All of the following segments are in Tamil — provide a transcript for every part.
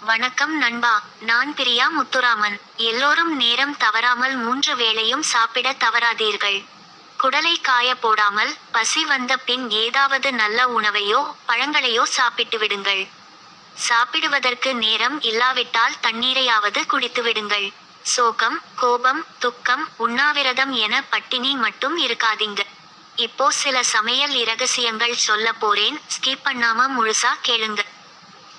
வணக்கம் நண்பா. நான் பிரியா முத்துராமன். எல்லோரும் நேரம் தவறாமல் 3 வேளையும் சாப்பிட தவறாதீர்கள். குடலை காய போடாமல், பசி வந்த பின் ஏதாவது நல்ல உணவையோ பழங்களையோ சாப்பிட்டு விடுங்கள். சாப்பிடுவதற்கு நேரம் இல்லாவிட்டால் தண்ணீரையாவது குடித்து விடுங்கள். சோகம், கோபம், துக்கம், உண்ணாவிரதம் என பட்டினி மட்டும் இருக்காதீங்க. இப்போ சில சமையல் இரகசியங்கள் சொல்ல போறேன், ஸ்கிப் பண்ணாம முழுசா கேளுங்க.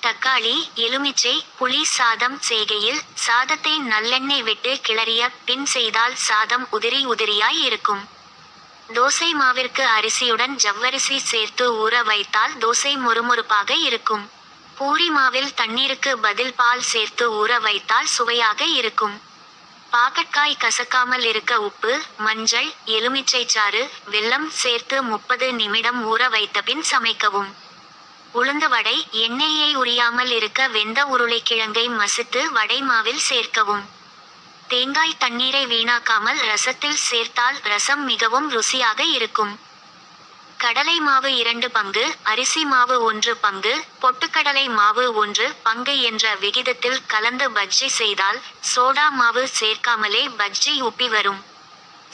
தக்காளி, எலுமிச்சை, புளி சாதம் செய்கையில் சாதத்தை நல்லெண்ணெய் விட்டு கிளறிய பின் செய்தால் சாதம் உதிரி உதிரியாய் இருக்கும். தோசை மாவிற்கு அரிசியுடன் ஜவ்வரிசி சேர்த்து ஊற வைத்தால் தோசை மொறுமொறுப்பாக இருக்கும். பூரி மாவில் தண்ணீருக்கு பதில் பால் சேர்த்து ஊற வைத்தால் சுவையாக இருக்கும். பாகற்காய் கசக்காமல் இருக்க உப்பு, மஞ்சள், எலுமிச்சை சாறு, வெல்லம் சேர்த்து 30 நிமிடம் ஊற வைத்தபின் சமைக்கவும். உளுந்து வடை, எண்ணெயை உரியாமல் இருக்க வெந்த உருளைக்கிழங்கை மசித்து வடை மாவில் சேர்க்கவும். தேங்காய் தண்ணீரை வீணாக்காமல் ரசத்தில் சேர்த்தால் ரசம் மிகவும் ருசியாக இருக்கும். கடலை மாவு 2 பங்கு, அரிசி மாவு 1 பங்கு, பொட்டுக்கடலை மாவு 1 பங்கு என்ற விகிதத்தில் கலந்து பஜ்ஜி செய்தால் சோடா மாவு சேர்க்காமலே பஜ்ஜி உப்பி வரும்.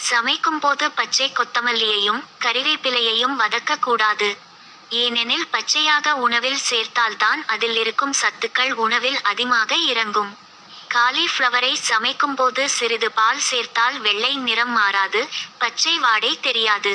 சமைக்கும் போது பச்சை கொத்தமல்லியையும் கறிவேப்பிலையையும் வதக்க கூடாது. ஏனெனில் பச்சையாக உணவில் சேர்த்தால்தான் அதில் இருக்கும் சத்துக்கள் உணவில் அதிகமாக இறங்கும். காலிஃப்ளவரை சமைக்கும் போது சிறிது பால் சேர்த்தால் வெள்ளை நிறம் மாறாது, பச்சை வாடை தெரியாது.